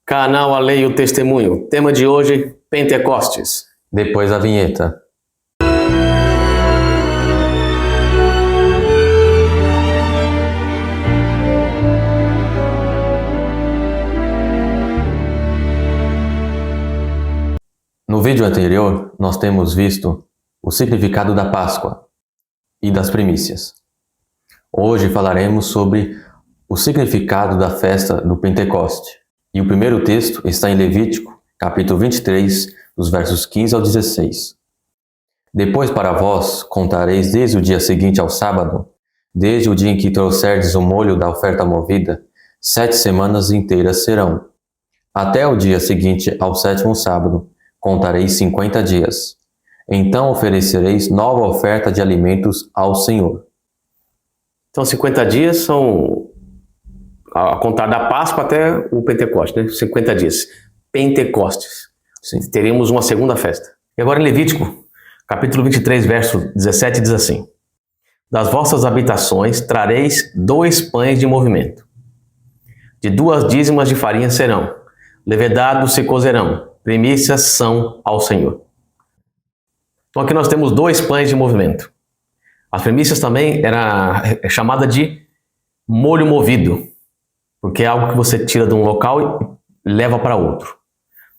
Canal A Lei e o Testemunho. Tema de hoje, Pentecostes. Depois a vinheta. No vídeo anterior, nós temos visto o significado da Páscoa e das primícias. Hoje falaremos sobre o significado da festa do Pentecoste. E o primeiro texto está em Levítico, capítulo 23, dos versos 15 ao 16. Depois para vós contareis desde o dia seguinte ao sábado, desde o dia em que trouxerdes o molho da oferta movida, 7 semanas inteiras serão. Até o dia seguinte ao 7º sábado, contareis 50 dias. Então oferecereis nova oferta de alimentos ao Senhor. Então 50 dias são a contar da Páscoa até o Pentecostes, né? 50 dias. Pentecostes. Sim. Teremos uma segunda festa. E agora em Levítico, capítulo 23, verso 17, diz assim: Das vossas habitações trareis 2 pães de movimento. De 2 dízimas de farinha serão. Levedados se cozerão. Primícias são ao Senhor. Então aqui nós temos 2 pães de movimento. As primícias também era chamada de molho movido, porque é algo que você tira de um local e leva para outro.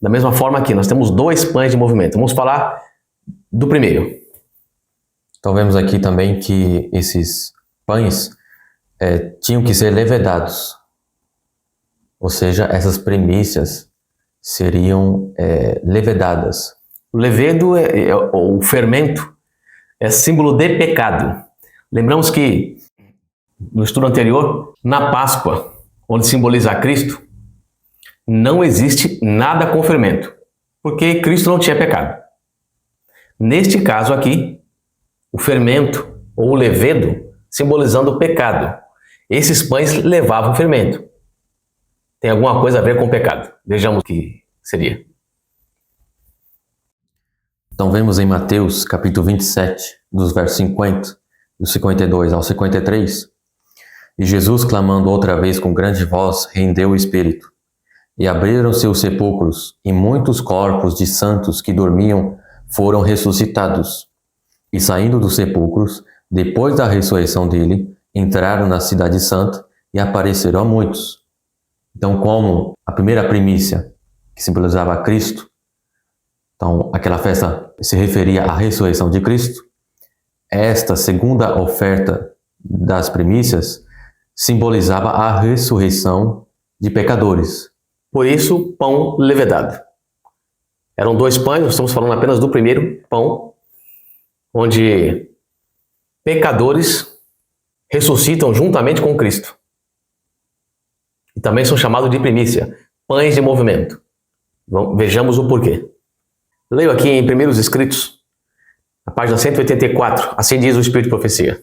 Da mesma forma aqui, nós temos 2 pães de movimento. Vamos falar do primeiro. Então vemos aqui também que esses pães tinham que ser levedados. Ou seja, essas primícias seriam levedadas. O levedo, o fermento, é símbolo de pecado. Lembramos que no estudo anterior, na Páscoa, onde simboliza Cristo, não existe nada com fermento, porque Cristo não tinha pecado. Neste caso aqui, o fermento ou o levedo, simbolizando o pecado. Esses pães levavam fermento. Tem alguma coisa a ver com o pecado. Vejamos o que seria. Então vemos em Mateus capítulo 27, dos versos 50, do 52 ao 53, e Jesus, clamando outra vez com grande voz, rendeu o espírito. E abriram-se os sepulcros, e muitos corpos de santos que dormiam foram ressuscitados. E saindo dos sepulcros, depois da ressurreição dele, entraram na cidade santa e apareceram a muitos. Então, como a primeira primícia, que simbolizava Cristo, então aquela festa se referia à ressurreição de Cristo, esta segunda oferta das primícias simbolizava a ressurreição de pecadores. Por isso, pão levedado. Eram 2 pães, nós estamos falando apenas do primeiro pão, onde pecadores ressuscitam juntamente com Cristo. E também são chamados de primícia, pães de movimento. Vejamos o porquê. Leio aqui em Primeiros Escritos, na página 184, assim diz o Espírito de Profecia.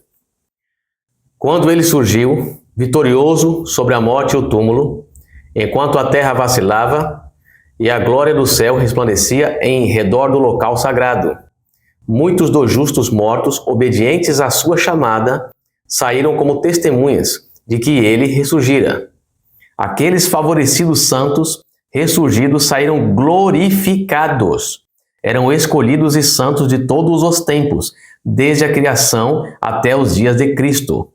Quando ele surgiu, vitorioso sobre a morte e o túmulo, enquanto a terra vacilava e a glória do céu resplandecia em redor do local sagrado, muitos dos justos mortos, obedientes à sua chamada, saíram como testemunhas de que ele ressurgira. Aqueles favorecidos santos ressurgidos saíram glorificados. Eram escolhidos e santos de todos os tempos, desde a criação até os dias de Cristo.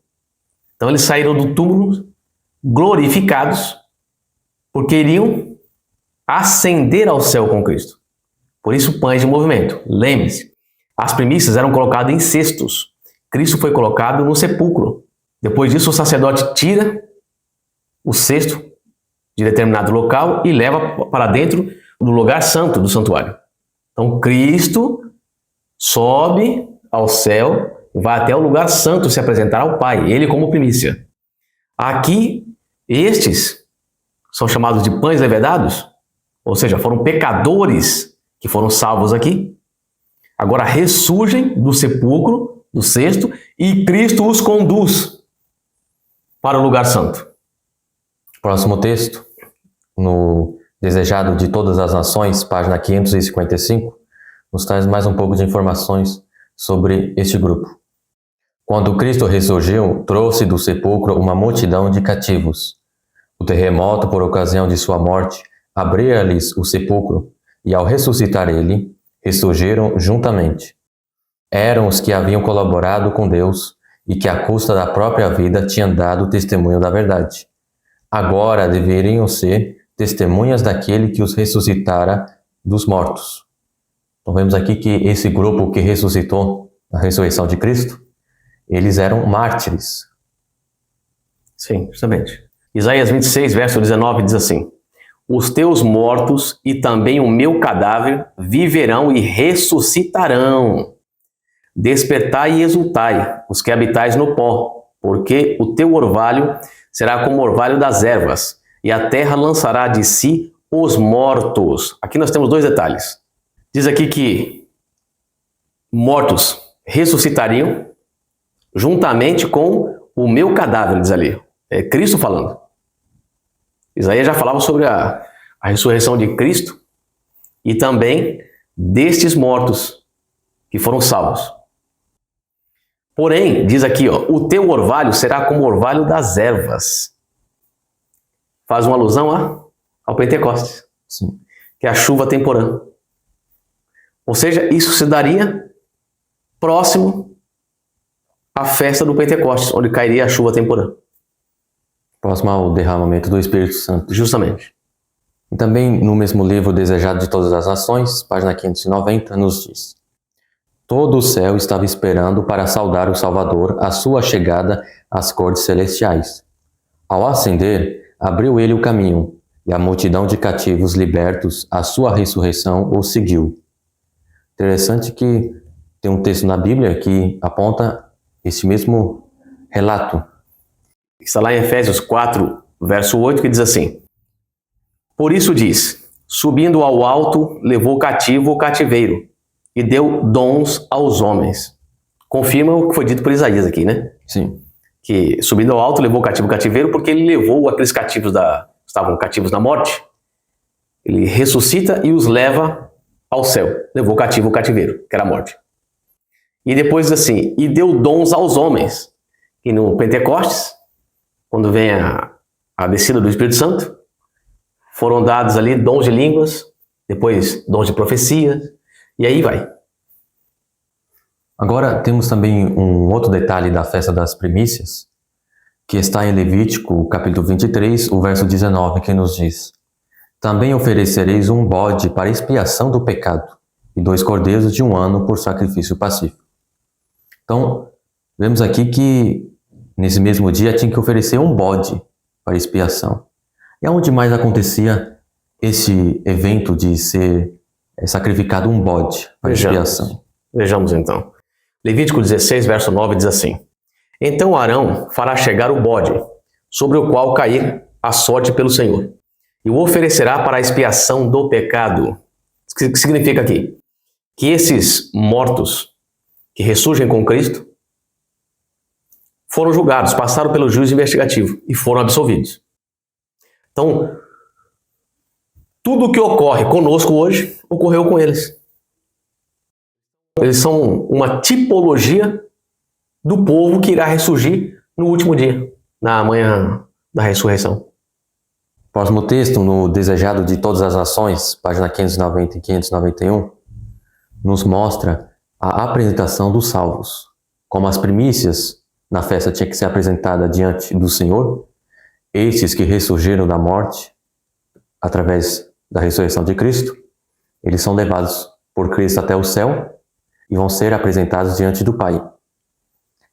Então eles saíram do túmulo glorificados, porque iriam ascender ao céu com Cristo. Por isso, pães de movimento. Lembre-se, as primícias eram colocadas em cestos. Cristo foi colocado no sepulcro. Depois disso, o sacerdote tira o cesto de determinado local e leva para dentro do lugar santo do santuário. Então, Cristo sobe ao céu e vai até o lugar santo se apresentar ao Pai, ele como primícia. Aqui, estes são chamados de pães levedados, ou seja, foram pecadores que foram salvos aqui. Agora ressurgem do sepulcro, do cesto, e Cristo os conduz para o lugar santo. Próximo texto, no Desejado de Todas as Nações, página 555, nos traz mais um pouco de informações sobre este grupo. Quando Cristo ressurgiu, trouxe do sepulcro uma multidão de cativos. O terremoto, por ocasião de sua morte, abria-lhes o sepulcro, e ao ressuscitar ele, ressurgiram juntamente. Eram os que haviam colaborado com Deus e que, à custa da própria vida, tinham dado testemunho da verdade. Agora deveriam ser testemunhas daquele que os ressuscitara dos mortos. Então vemos aqui que esse grupo que ressuscitou na ressurreição de Cristo, eles eram mártires. Sim, justamente. Isaías 26, verso 19 diz assim: os teus mortos e também o meu cadáver viverão e ressuscitarão. Despertai e exultai, os que habitais no pó, porque o teu orvalho será como o orvalho das ervas, e a terra lançará de si os mortos. Aqui nós temos dois detalhes. Diz aqui que mortos ressuscitariam juntamente com o meu cadáver, diz ali. É Cristo falando. Isaías já falava sobre a ressurreição de Cristo e também destes mortos que foram salvos. Porém, diz aqui, ó, o teu orvalho será como o orvalho das ervas. Faz uma alusão ao Pentecostes. Sim. Que é a chuva temporã. Ou seja, isso se daria próximo à festa do Pentecostes, onde cairia a chuva temporã. Próximo ao derramamento do Espírito Santo. Justamente. E também no mesmo livro Desejado de Todas as Nações, página 590, nos diz: todo o céu estava esperando para saudar o Salvador a sua chegada às cortes celestiais. Ao ascender, abriu ele o caminho, e a multidão de cativos libertos à sua ressurreição o seguiu. Interessante que tem um texto na Bíblia que aponta esse mesmo relato. Está lá em Efésios 4, verso 8, que diz assim: por isso diz, subindo ao alto, levou cativo o cativeiro, e deu dons aos homens. Confirma o que foi dito por Isaías aqui, né? Sim. Que subindo ao alto, levou cativo o cativeiro, porque ele levou aqueles cativos estavam cativos na morte. Ele ressuscita e os leva ao céu. Levou cativo o cativeiro, que era a morte. E depois diz assim, e deu dons aos homens. E no Pentecostes, quando vem a descida do Espírito Santo, foram dados ali dons de línguas, depois dons de profecia, e aí vai. Agora temos também um outro detalhe da festa das primícias, que está em Levítico, capítulo 23, o verso 19, que nos diz: também oferecereis um bode para expiação do pecado, e 2 cordeiros de 1 ano por sacrifício pacífico. Então, vemos aqui que nesse mesmo dia tinha que oferecer um bode para expiação. E aonde mais acontecia esse evento de ser sacrificado um bode para expiação? Vejamos então. Levítico 16, verso 9 diz assim: então Arão fará chegar o bode, sobre o qual cair a sorte pelo Senhor, e o oferecerá para a expiação do pecado. O que significa aqui? Que esses mortos que ressurgem com Cristo foram julgados, passaram pelo juízo investigativo e foram absolvidos. Então, tudo o que ocorre conosco hoje, ocorreu com eles. Eles são uma tipologia do povo que irá ressurgir no último dia, na manhã da ressurreição. Próximo texto, no Desejado de Todas as Nações, página 590 e 591, nos mostra a apresentação dos salvos. Como as primícias na festa tinha que ser apresentada diante do Senhor, estes que ressurgiram da morte, através da ressurreição de Cristo, eles são levados por Cristo até o céu e vão ser apresentados diante do Pai.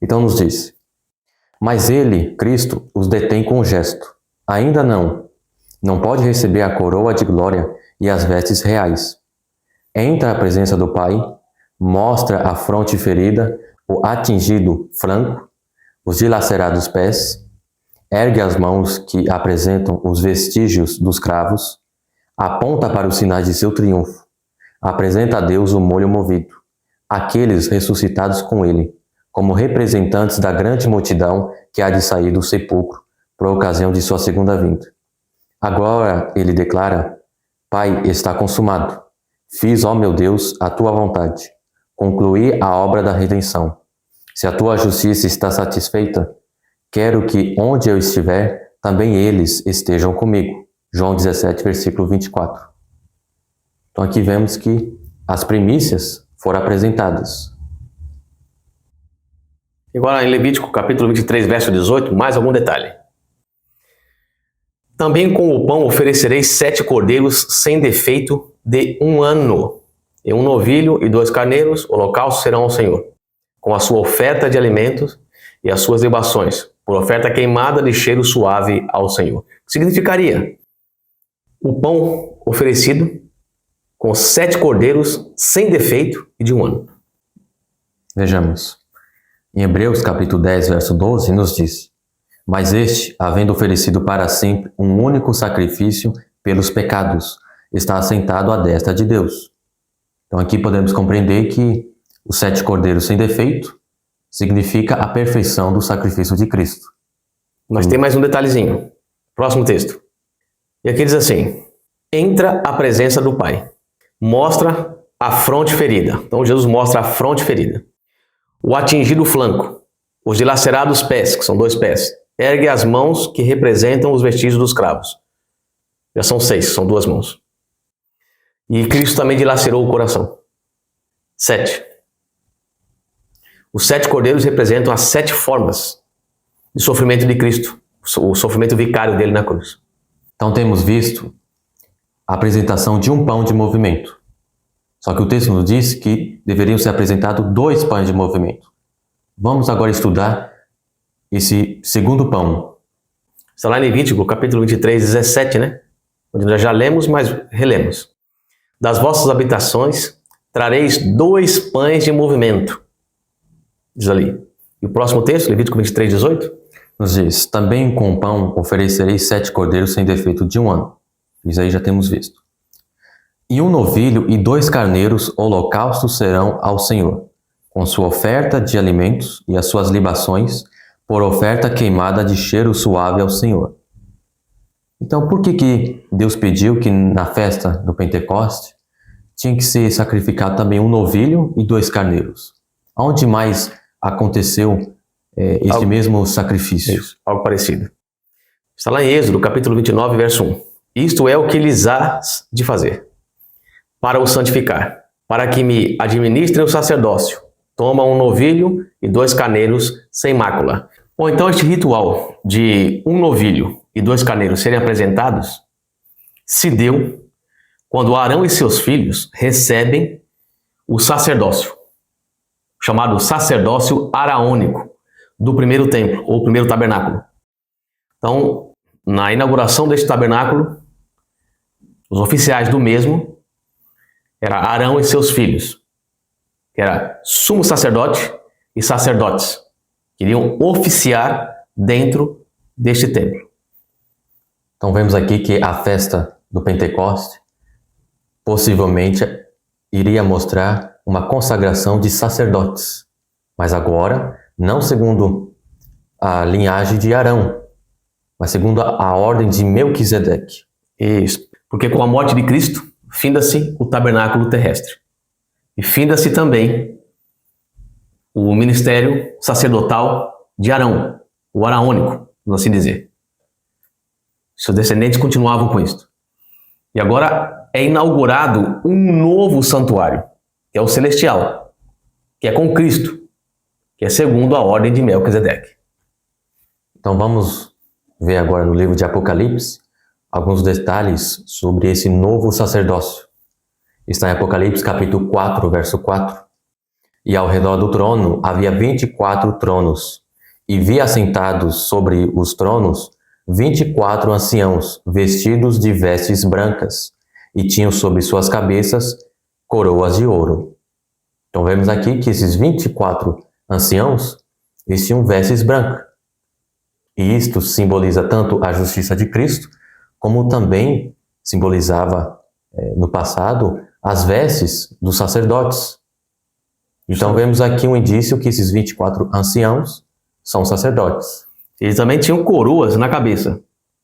Então nos diz: mas ele, Cristo, os detém com um gesto. Ainda não pode receber a coroa de glória e as vestes reais. Entra à presença do Pai, mostra a fronte ferida, o atingido flanco, os dilacerados pés, ergue as mãos que apresentam os vestígios dos cravos, aponta para os sinais de seu triunfo, apresenta a Deus o molho movido, aqueles ressuscitados com ele, como representantes da grande multidão que há de sair do sepulcro por ocasião de sua segunda vinda. Agora ele declara: Pai, está consumado. Fiz, ó meu Deus, a tua vontade. Concluí a obra da redenção. Se a tua justiça está satisfeita, quero que onde eu estiver, também eles estejam comigo, João 17, versículo 24. Então aqui vemos que as primícias foram apresentadas. Agora em Levítico capítulo 23, verso 18, mais algum detalhe. Também com o pão oferecereis 7 cordeiros sem defeito de 1 ano, e 1 novilho e 2 carneiros, holocaustos serão ao Senhor, com a sua oferta de alimentos e as suas libações, por oferta queimada de cheiro suave ao Senhor. O que significaria? O pão oferecido com 7 cordeiros sem defeito e de 1 ano. Vejamos. Em Hebreus capítulo 10, verso 12, nos diz: Mas este, havendo oferecido para sempre um único sacrifício pelos pecados, está assentado à destra de Deus. Então aqui podemos compreender que os 7 cordeiros sem defeito significa a perfeição do sacrifício de Cristo. Mas tem mais um detalhezinho. Próximo texto. E aqui diz assim: entra à presença do Pai. Mostra a fronte ferida. Então Jesus mostra a fronte ferida. O atingido flanco. Os dilacerados pés, que são 2 pés. Ergue as mãos que representam os vestígios dos cravos. Já são 6, são 2 mãos. E Cristo também dilacerou o coração. 7. Os 7 cordeiros representam as 7 formas de sofrimento de Cristo. O sofrimento vicário dele na cruz. Então temos visto a apresentação de um pão de movimento. Só que o texto nos diz que deveriam ser apresentados 2 pães de movimento. Vamos agora estudar esse segundo pão. Está lá em Levítico, capítulo 23, 17, né? Onde nós já lemos, mas relemos. Das vossas habitações trareis 2 pães de movimento. Diz ali. E o próximo texto, Levítico 23, 18? Nos diz: também com o pão oferecereis 7 cordeiros sem defeito de 1 ano. Isso aí já temos visto. E 1 novilho e 2 carneiros holocaustos serão ao Senhor, com sua oferta de alimentos e as suas libações, por oferta queimada de cheiro suave ao Senhor. Então, por que Deus pediu que na festa do Pentecoste tinha que ser sacrificado também 1 novilho e 2 carneiros? Onde mais aconteceu esse mesmo sacrifício? Isso, algo parecido. Está lá em Êxodo, capítulo 29, verso 1. Isto é o que lhes hás de fazer, para o santificar, para que me administrem o sacerdócio. Toma 1 novilho e 2 carneiros sem mácula. Bom, então este ritual de 1 novilho e 2 carneiros serem apresentados se deu quando Arão e seus filhos recebem o sacerdócio, chamado sacerdócio araônico, do primeiro templo, ou primeiro tabernáculo. Então, na inauguração deste tabernáculo, os oficiais do mesmo era Arão e seus filhos, que era sumo sacerdote e sacerdotes, que iriam oficiar dentro deste templo. Então vemos aqui que a festa do Pentecoste possivelmente iria mostrar uma consagração de sacerdotes, mas agora não segundo a linhagem de Arão, mas segundo a ordem de Melquisedeque. Isso, porque com a morte de Cristo, finda-se o tabernáculo terrestre. E finda-se também o ministério sacerdotal de Arão, o araônico, vamos assim dizer. Seus descendentes continuavam com isso. E agora é inaugurado um novo santuário, que é o celestial, que é com Cristo, que é segundo a ordem de Melquisedeque. Então vamos ver agora no livro de Apocalipse alguns detalhes sobre esse novo sacerdócio. Está em Apocalipse capítulo 4, verso 4. E ao redor do trono havia 24 tronos, e vi assentados sobre os tronos 24 anciãos, vestidos de vestes brancas, e tinham sobre suas cabeças coroas de ouro. Então vemos aqui que esses 24 anciãos vestiam vestes brancas. E isto simboliza tanto a justiça de Cristo, como também simbolizava, no passado, as vestes dos sacerdotes. Então vemos aqui um indício que esses 24 anciãos são sacerdotes. Eles também tinham coroas na cabeça.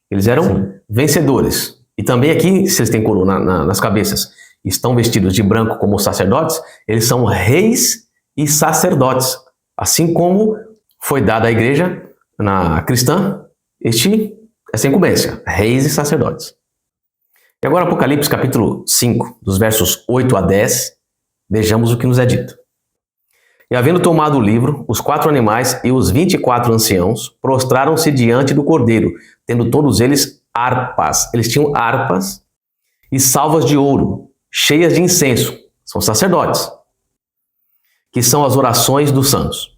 Eles eram vencedores. E também aqui, se eles têm coroa nas cabeças, estão vestidos de branco como sacerdotes, eles são reis e sacerdotes. Assim como foi dada à igreja cristã essa incumbência, reis e sacerdotes. E agora Apocalipse capítulo 5, dos versos 8 a 10, vejamos o que nos é dito. E havendo tomado o livro, os 4 animais e os 24 anciãos prostraram-se diante do Cordeiro, tendo todos eles harpas. Eles tinham harpas e salvas de ouro, cheias de incenso. São sacerdotes, que são as orações dos santos.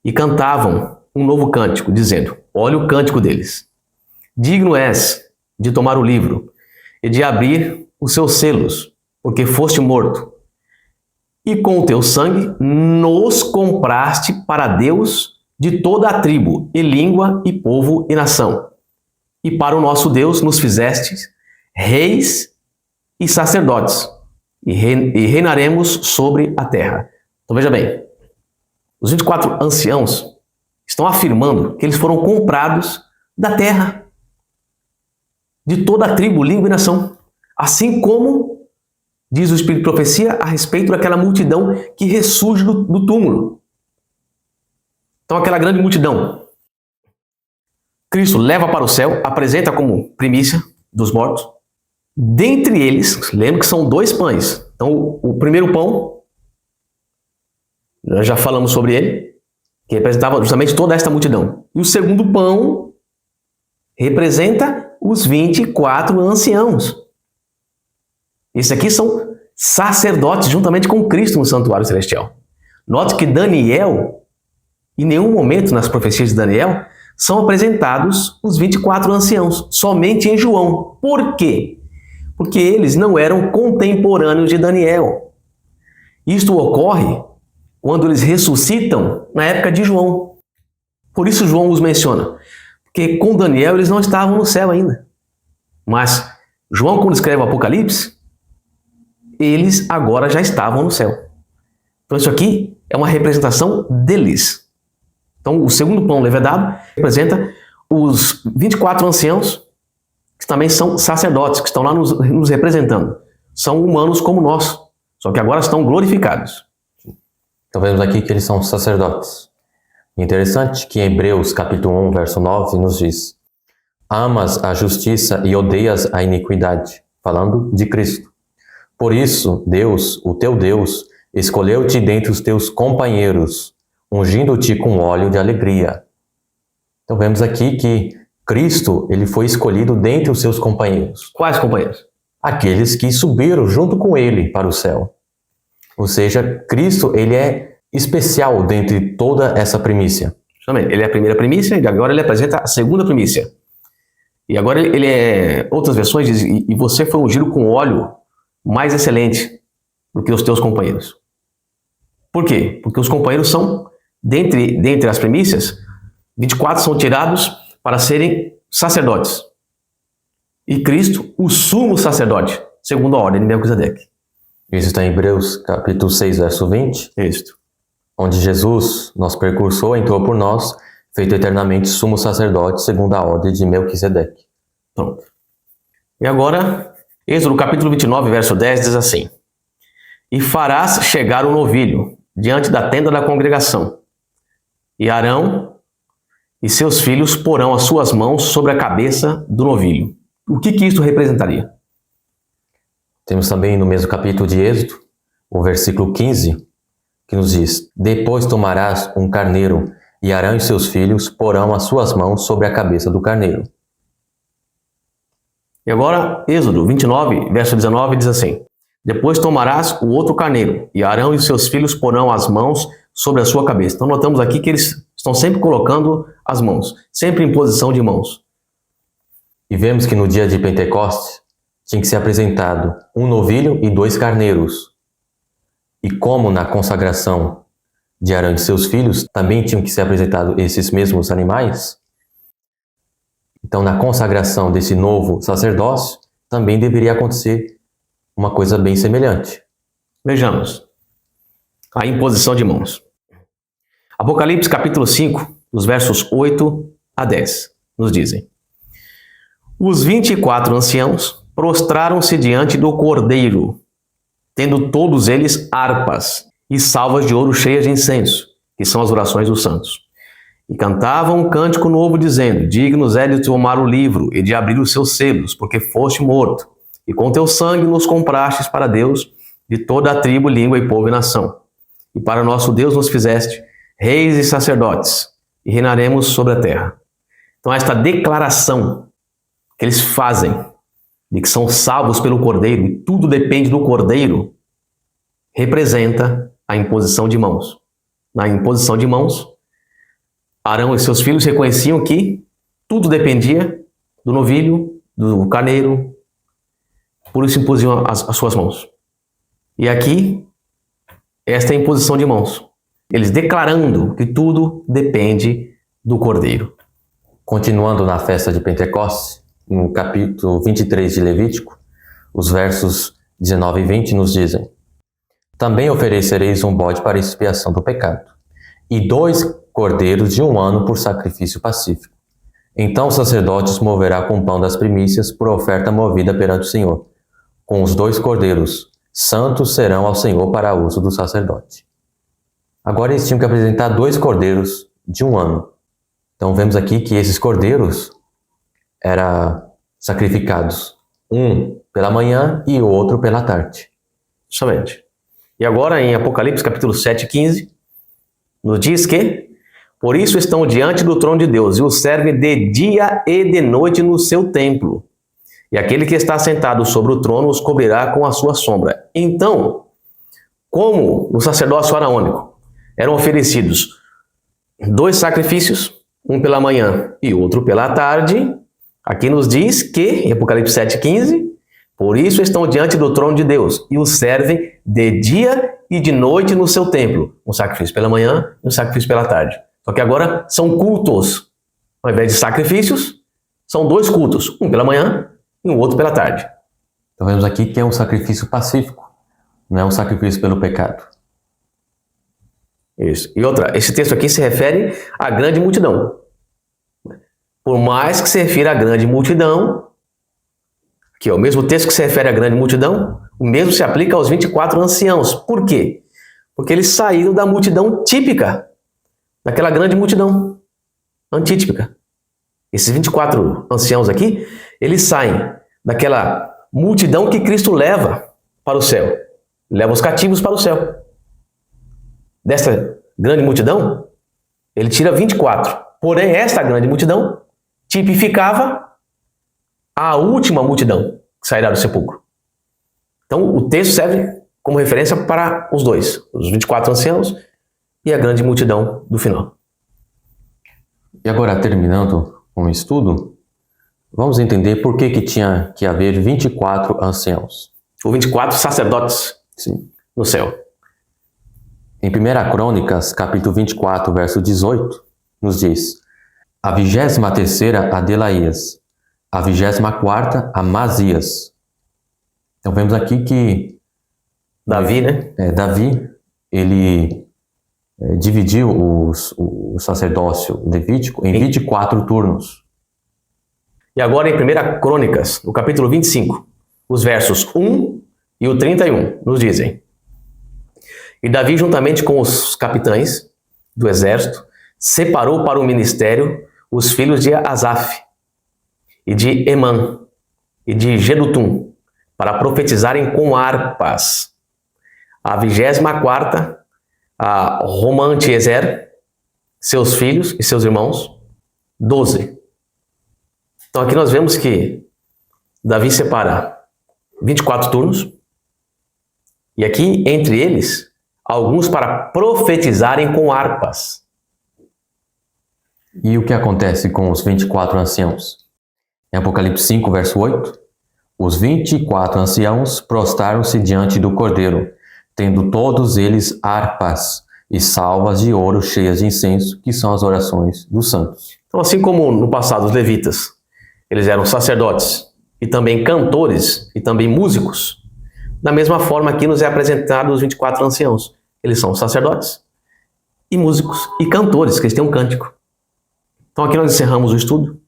E cantavam um novo cântico, dizendo: olha o cântico deles. Digno és de tomar o livro e de abrir os seus selos, porque foste morto. E com o teu sangue nos compraste para Deus de toda a tribo, e língua, e povo, e nação. E para o nosso Deus nos fizestes reis e sacerdotes, e reinaremos sobre a terra. Então veja bem, os 24 anciãos estão afirmando que eles foram comprados da terra, de toda a tribo, língua e nação. Assim como diz o Espírito de Profecia a respeito daquela multidão que ressurge do túmulo. Então aquela grande multidão, Cristo leva para o céu, apresenta como primícia dos mortos. Dentre eles, lembra que são 2 pães. Então o primeiro pão, nós já falamos sobre ele, que representava justamente toda esta multidão. E o segundo pão representa os 24 anciãos. Esses aqui são sacerdotes juntamente com Cristo no santuário celestial. Note que Daniel, em nenhum momento nas profecias de Daniel, são apresentados os 24 anciãos, somente em João. Por quê? Porque eles não eram contemporâneos de Daniel. Isto ocorre quando eles ressuscitam na época de João. Por isso João os menciona. Porque com Daniel eles não estavam no céu ainda. Mas João, quando escreve o Apocalipse, eles agora já estavam no céu. Então isso aqui é uma representação deles. Então o segundo pão levedado representa os 24 anciãos, que também são sacerdotes, que estão lá nos representando. São humanos como nós, só que agora estão glorificados. Então vemos aqui que eles são sacerdotes. Interessante que em Hebreus capítulo 1, verso 9, nos diz: amas a justiça e odeias a iniquidade, falando de Cristo. Por isso, Deus, o teu Deus, escolheu-te dentre os teus companheiros, ungindo-te com óleo de alegria. Então vemos aqui que Cristo, ele foi escolhido dentre os seus companheiros. Quais companheiros? Aqueles que subiram junto com ele para o céu. Ou seja, Cristo, ele é especial dentre toda essa primícia. Justamente, ele é a primeira primícia e agora ele apresenta a segunda primícia. E agora ele é, outras versões dizem, e você foi ungido com óleo mais excelente do que os teus companheiros. Por quê? Porque os companheiros são, dentre as primícias, 24 são tirados para serem sacerdotes. E Cristo, o sumo sacerdote, segundo a ordem de Melquisedeque. Isso está em Hebreus, capítulo 6, verso 20. Isso. Onde Jesus, nosso precursor, entrou por nós, feito eternamente sumo sacerdote, segundo a ordem de Melquisedeque. Pronto. E agora, Êxodo capítulo 29, verso 10 diz assim: e farás chegar o novilho diante da tenda da congregação, e Arão e seus filhos porão as suas mãos sobre a cabeça do novilho. O que isto representaria? Temos também no mesmo capítulo de Êxodo, o versículo 15, que nos diz: depois tomarás um carneiro, e Arão e seus filhos porão as suas mãos sobre a cabeça do carneiro. E agora, Êxodo 29, verso 19, diz assim: depois tomarás o outro carneiro, e Arão e seus filhos porão as mãos sobre a sua cabeça. Então notamos aqui que eles estão sempre colocando as mãos, sempre em posição de mãos. E vemos que no dia de Pentecostes tinha que ser apresentado um novilho e 2 carneiros. E como na consagração de Arão e seus filhos também tinham que ser apresentados esses mesmos animais, então na consagração desse novo sacerdócio também deveria acontecer uma coisa bem semelhante. Vejamos a imposição de mãos. Apocalipse capítulo 5, os versos 8 a 10, nos dizem: os 24 anciãos prostraram-se diante do Cordeiro, tendo todos eles harpas e salvas de ouro cheias de incenso, que são as orações dos santos. E cantavam um cântico novo, dizendo: dignos é de tomar o livro e de abrir os seus selos, porque foste morto, e com teu sangue nos comprastes para Deus de toda a tribo, língua e povo e nação. E para nosso Deus nos fizeste reis e sacerdotes, e reinaremos sobre a terra. Então esta declaração que eles fazem de que são salvos pelo Cordeiro e tudo depende do Cordeiro, representa a imposição de mãos. Na imposição de mãos, Arão e seus filhos reconheciam que tudo dependia do novilho, do carneiro, por isso imposiam as suas mãos. E aqui, esta é a imposição de mãos. Eles declarando que tudo depende do Cordeiro. Continuando na festa de Pentecostes, no capítulo 23 de Levítico, os versos 19 e 20 nos dizem: Também oferecereis um bode para expiação do pecado, e 2 cordeiros de 1 ano por sacrifício pacífico. Então o sacerdote moverá com o pão das primícias por oferta movida perante o Senhor. Com os 2 cordeiros santos serão ao Senhor para uso do sacerdote. Agora eles tinham que apresentar 2 cordeiros de 1 ano. Então vemos aqui que esses cordeiros eram sacrificados, um pela manhã e o outro pela tarde. Somente. E agora em Apocalipse capítulo 7, 15, nos diz que por isso estão diante do trono de Deus e o servem de dia e de noite no seu templo. E aquele que está sentado sobre o trono os cobrirá com a sua sombra. Então, como no sacerdócio araônico eram oferecidos 2 sacrifícios, um pela manhã e outro pela tarde, aqui nos diz que, em Apocalipse 7, 15, por isso estão diante do trono de Deus e o servem de dia e de noite no seu templo. Um sacrifício pela manhã e um sacrifício pela tarde. Só que agora são cultos. Ao invés de sacrifícios, são 2 cultos. Um pela manhã e o outro pela tarde. Então vemos aqui que é um sacrifício pacífico. Não é um sacrifício pelo pecado. Isso. E outra, esse texto aqui se refere à grande multidão. Por mais que se refira à grande multidão, que é o mesmo texto que se refere à grande multidão, o mesmo se aplica aos 24 anciãos. Por quê? Porque eles saíram da multidão típica, daquela grande multidão antítipica. Esses 24 anciãos aqui, eles saem daquela multidão que Cristo leva para o céu. Leva os cativos para o céu. Dessa grande multidão, ele tira 24. Porém, esta grande multidão tipificava a última multidão que sairá do sepulcro. Então, o texto serve como referência para os 2, os 24 anciãos e a grande multidão do final. E agora, terminando com o estudo, vamos entender por que tinha que haver 24 anciãos. Ou 24 sacerdotes. Sim. No céu. Em 1 Crônicas, capítulo 24, verso 18, nos diz: a 23ª a Delaías, a 24ª a Mazias. Então vemos aqui que Davi, né? Davi, ele dividiu o sacerdócio levítico em 24 turnos. E agora em 1 Crônicas, no capítulo 25, os versos 1 e o 31, nos dizem: E Davi, juntamente com os capitães do exército, separou para o ministério os filhos de Asaf, e de Emã, e de Jedutum, para profetizarem com harpas. A 24ª, a Romantiezer, seus filhos e seus irmãos, 12. Então aqui nós vemos que Davi separa 24 turnos, e aqui entre eles, alguns para profetizarem com harpas. E o que acontece com os 24 anciãos? Em Apocalipse 5, verso 8, os 24 anciãos prostraram-se diante do Cordeiro, tendo todos eles harpas e salvas de ouro cheias de incenso, que são as orações dos santos. Então, assim como no passado os levitas, eles eram sacerdotes e também cantores e também músicos, da mesma forma aqui nos é apresentado os 24 anciãos. Eles são sacerdotes e músicos e cantores, que eles têm um cântico. Então aqui nós encerramos o estudo.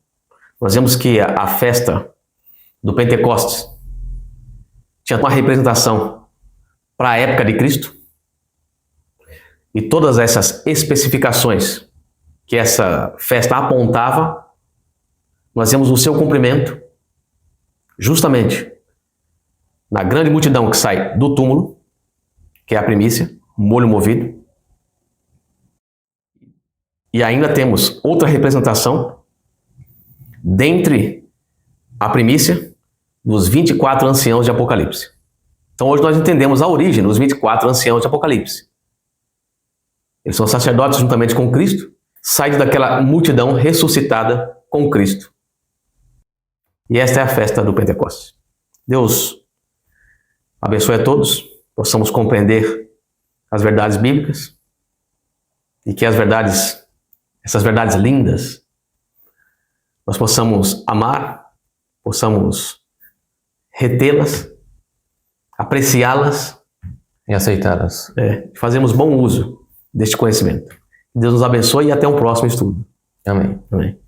Nós vemos que a festa do Pentecostes tinha uma representação para a época de Cristo. E todas essas especificações que essa festa apontava, nós vemos o seu cumprimento justamente na grande multidão que sai do túmulo, que é a primícia, molho movido. E ainda temos outra representação dentre a primícia dos 24 anciãos de Apocalipse. Então hoje nós entendemos a origem dos 24 anciãos de Apocalipse. Eles são sacerdotes juntamente com Cristo, saídos daquela multidão ressuscitada com Cristo. E esta é a festa do Pentecostes. Deus abençoe a todos, possamos compreender as verdades bíblicas e que essas verdades lindas, nós possamos amar, possamos retê-las, apreciá-las E aceitá-las. e fazermos bom uso deste conhecimento. Deus nos abençoe e até um próximo estudo. Amém. Amém.